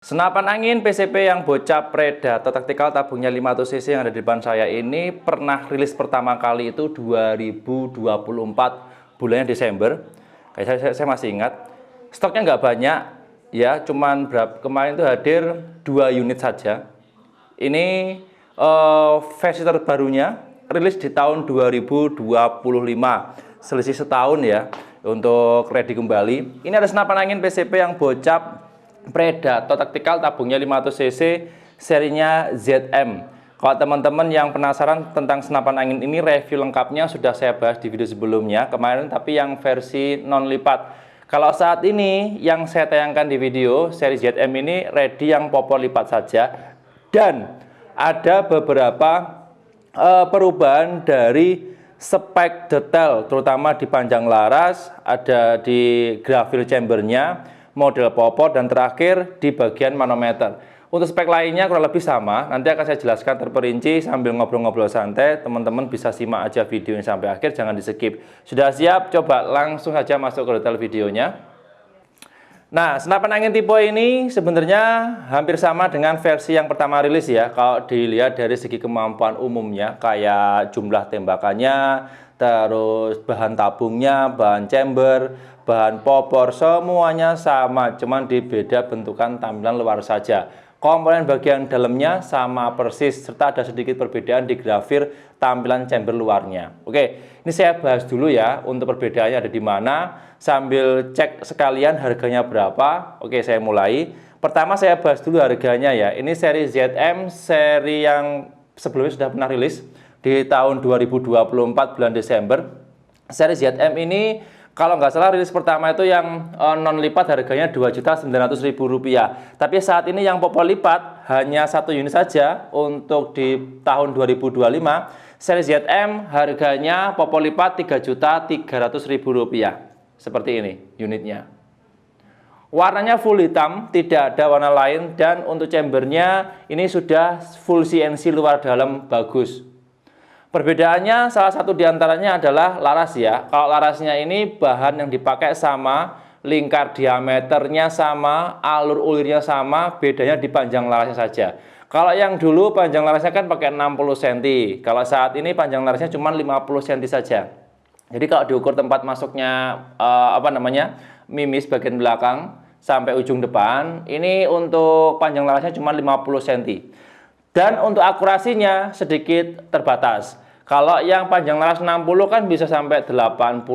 Senapan angin PCP yang bocah Predator taktikal tabungnya 500 cc yang ada di depan saya ini pernah rilis pertama kali itu 2024 bulannya Desember. Kayak saya masih ingat. Stoknya nggak banyak ya, cuman kemarin itu hadir 2 unit saja. Ini versi terbarunya rilis di tahun 2025, selisih setahun ya untuk ready kembali. Ini ada senapan angin PCP yang bocap Predator taktikal tabungnya 500 cc serinya ZM. Kalau teman-teman yang penasaran tentang senapan angin ini, review lengkapnya sudah saya bahas di video sebelumnya kemarin, tapi yang versi non lipat. Kalau saat ini yang saya tayangkan di video seri ZM ini ready yang popor lipat saja, dan ada beberapa perubahan dari spek detail, terutama di panjang laras, ada di grafir chambernya, model popor, dan terakhir di bagian manometer. Untuk spek lainnya kurang lebih sama, nanti akan saya jelaskan terperinci sambil ngobrol-ngobrol santai. Teman-teman bisa simak aja video ini sampai akhir, jangan di skip. Sudah siap? Coba langsung saja masuk ke detail videonya. Nah, senapan angin tipe ini sebenarnya hampir sama dengan versi yang pertama rilis ya. Kalau dilihat dari segi kemampuan umumnya, kayak jumlah tembakannya, terus bahan tabungnya, bahan chamber, bahan popor, semuanya sama, cuman di beda bentukan tampilan luar saja. Komponen bagian dalamnya sama persis, serta ada sedikit perbedaan di grafir tampilan chamber luarnya. Oke, ini saya bahas dulu ya untuk perbedaannya ada di mana, sambil cek sekalian harganya berapa. Oke, saya mulai. Pertama saya bahas dulu harganya ya. Ini seri ZM, seri yang sebelumnya sudah pernah rilis di tahun 2024 bulan Desember. Seri ZM ini kalau nggak salah rilis pertama itu yang non lipat harganya Rp2.900.000. Tapi saat ini yang popor lipat hanya 1 unit saja untuk di tahun 2025. Seri ZM harganya popor lipat Rp3.300.000. Seperti ini unitnya. Warnanya full hitam, tidak ada warna lain, dan untuk chambernya ini sudah full CNC luar dalam bagus. Perbedaannya salah satu diantaranya adalah laras ya. Kalau larasnya ini bahan yang dipakai sama, lingkar diameternya sama, alur ulirnya sama, bedanya di panjang larasnya saja. Kalau yang dulu panjang larasnya kan pakai 60 cm, kalau saat ini panjang larasnya cuma 50 cm saja. Jadi kalau diukur tempat masuknya mimis bagian belakang sampai ujung depan, ini untuk panjang larasnya cuma 50 cm. Dan untuk akurasinya sedikit terbatas. Kalau yang panjang laras 60 kan bisa sampai 80-90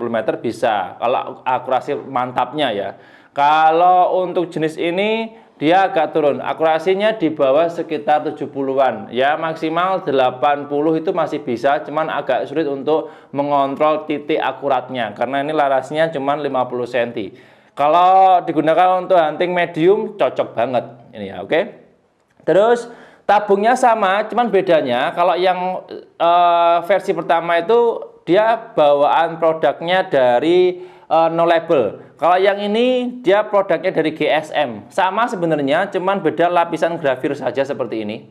meter bisa. Kalau akurasi mantapnya ya. Kalau untuk jenis ini dia agak turun. Akurasinya di bawah sekitar 70-an. Ya maksimal 80 itu masih bisa. Cuman agak sulit untuk mengontrol titik akuratnya. Karena ini larasnya cuma 50 cm. Kalau digunakan untuk hunting medium cocok banget. Ini ya, oke. Terus tabungnya sama, cuman bedanya kalau yang versi pertama itu dia bawaan produknya dari no label. Kalau yang ini dia produknya dari GSM. Sama sebenarnya, cuman beda lapisan grafir saja seperti ini.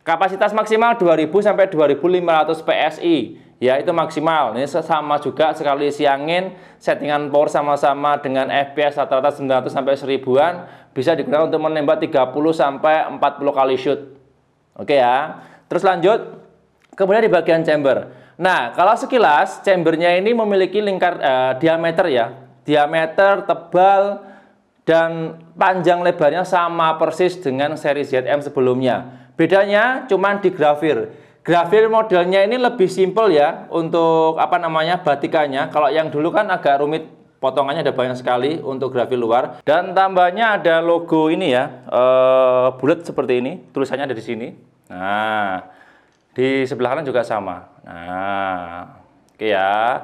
Kapasitas maksimal 2000 sampai 2500 PSI. Ya, itu maksimal. Ini sama juga sekali isi angin, settingan power sama-sama dengan FPS rata-rata 900 sampai 1000-an, bisa digunakan untuk menembak 30 sampai 40 kali shoot. Oke ya. Terus lanjut. Kemudian di bagian chamber. Nah, kalau sekilas chambernya ini memiliki lingkar diameter ya. Diameter, tebal, dan panjang lebarnya sama persis dengan seri ZM sebelumnya. Bedanya cuma di grafir. Grafir modelnya ini lebih simpel ya untuk batikannya. Kalau yang dulu kan agak rumit, potongannya ada banyak sekali untuk grafir luar. Dan tambahnya ada logo ini ya, bulat seperti ini, tulisannya ada di sini. Nah, di sebelah kanan juga sama. Nah, oke ya.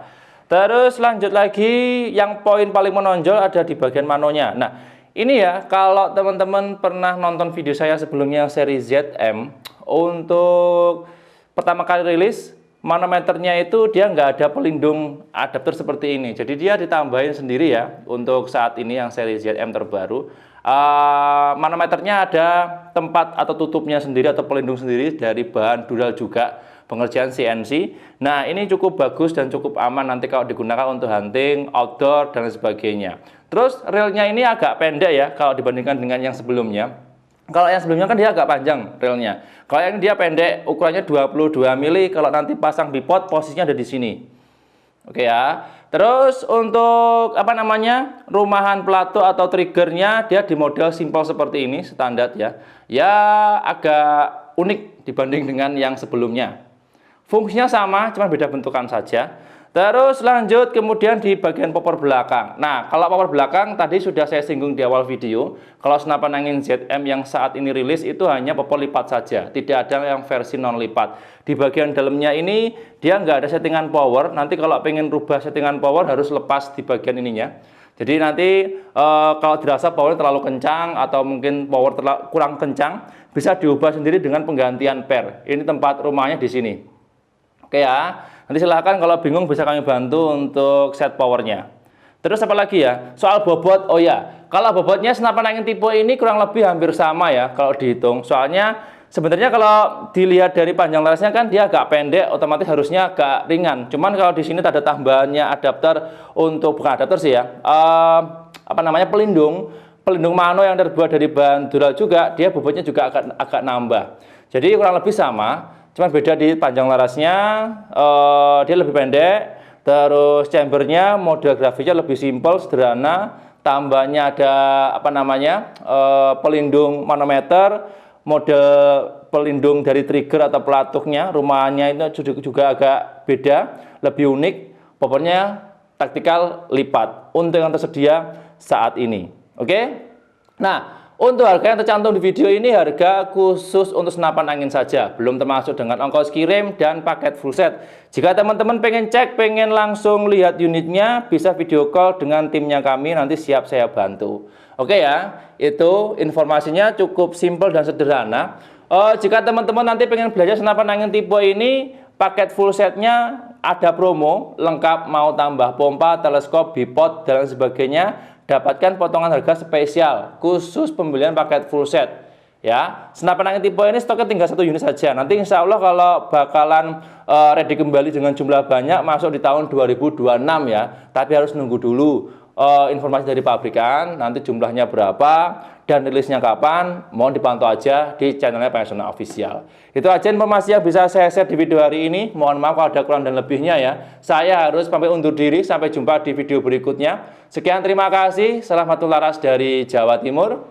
Terus lanjut lagi, yang poin paling menonjol ada di bagian manonya. Nah, ini ya, kalau teman-teman pernah nonton video saya sebelumnya seri ZM, untuk pertama kali rilis, manometernya itu dia nggak ada pelindung adapter seperti ini. Jadi dia ditambahin sendiri ya, untuk saat ini yang seri ZM terbaru. Manometernya ada tempat atau tutupnya sendiri atau pelindung sendiri dari bahan dural juga, pengerjaan CNC. Nah, ini cukup bagus dan cukup aman nanti kalau digunakan untuk hunting, outdoor, dan sebagainya. Terus relnya ini agak pendek ya kalau dibandingkan dengan yang sebelumnya. Kalau yang sebelumnya kan dia agak panjang relnya. Kalau yang dia pendek, ukurannya 22 mili. Kalau nanti pasang bipod, posisinya ada di sini. Oke ya. Terus untuk rumahan pelatuk atau triggernya dia di model simple seperti ini, standar ya. Ya agak unik dibanding dengan yang sebelumnya. Fungsinya sama, cuma beda bentukan saja. Terus lanjut kemudian di bagian popor belakang. Nah, kalau popor belakang tadi sudah saya singgung di awal video. Kalau senapan angin ZM yang saat ini rilis itu hanya popor lipat saja. Tidak ada yang versi non lipat. Di bagian dalamnya ini dia nggak ada settingan power. Nanti kalau pengen rubah settingan power harus lepas di bagian ininya. Jadi nanti kalau dirasa power terlalu kencang atau mungkin power kurang kencang, bisa diubah sendiri dengan penggantian per. Ini tempat rumahnya di sini. Oke ya. Nanti silahkan kalau bingung bisa kami bantu untuk set powernya. Terus apa lagi ya? Soal bobot, oh ya, kalau bobotnya senapan angin tipe ini kurang lebih hampir sama ya kalau dihitung. Soalnya sebenarnya kalau dilihat dari panjang larasnya kan dia agak pendek, otomatis harusnya agak ringan. Cuman kalau di sini ada tambahannya adapter untuk, bukan adapter sih ya, pelindung mano yang terbuat dari bahan dural juga, dia bobotnya juga agak nambah. Jadi kurang lebih sama. Cuma beda di panjang larasnya, dia lebih pendek, terus chambernya model grafisnya lebih simpel, sederhana, tambahnya ada pelindung manometer, model pelindung dari trigger atau pelatuknya, rumahannya itu juga agak beda, lebih unik, popornya taktikal lipat untuk yang tersedia saat ini. Oke? Nah, untuk harga yang tercantum di video ini harga khusus untuk senapan angin saja, belum termasuk dengan ongkos kirim dan paket full set. Jika teman-teman pengen cek, pengen langsung lihat unitnya, bisa video call dengan timnya kami, nanti siap saya bantu. Oke ya, itu informasinya cukup simpel dan sederhana. Jika teman-teman nanti pengen belajar senapan angin tipe ini, paket full setnya ada promo, lengkap mau tambah pompa, teleskop, bipod, dan sebagainya. Dapatkan potongan harga spesial khusus pembelian paket full set ya. Senapan angin tipe ini stoknya tinggal 1 unit saja. Nanti insya Allah kalau bakalan ready kembali dengan jumlah banyak masuk di tahun 2026 ya. Tapi harus nunggu dulu informasi dari pabrikan, nanti jumlahnya berapa dan rilisnya kapan. Mohon dipantau aja di channelnya Pensiunan Official. Itu aja informasi yang bisa saya share di video hari ini. Mohon maaf kalau ada kurang dan lebihnya ya. Saya harus pamit undur diri, sampai jumpa di video berikutnya. Sekian, terima kasih. Salam satu laras dari Jawa Timur.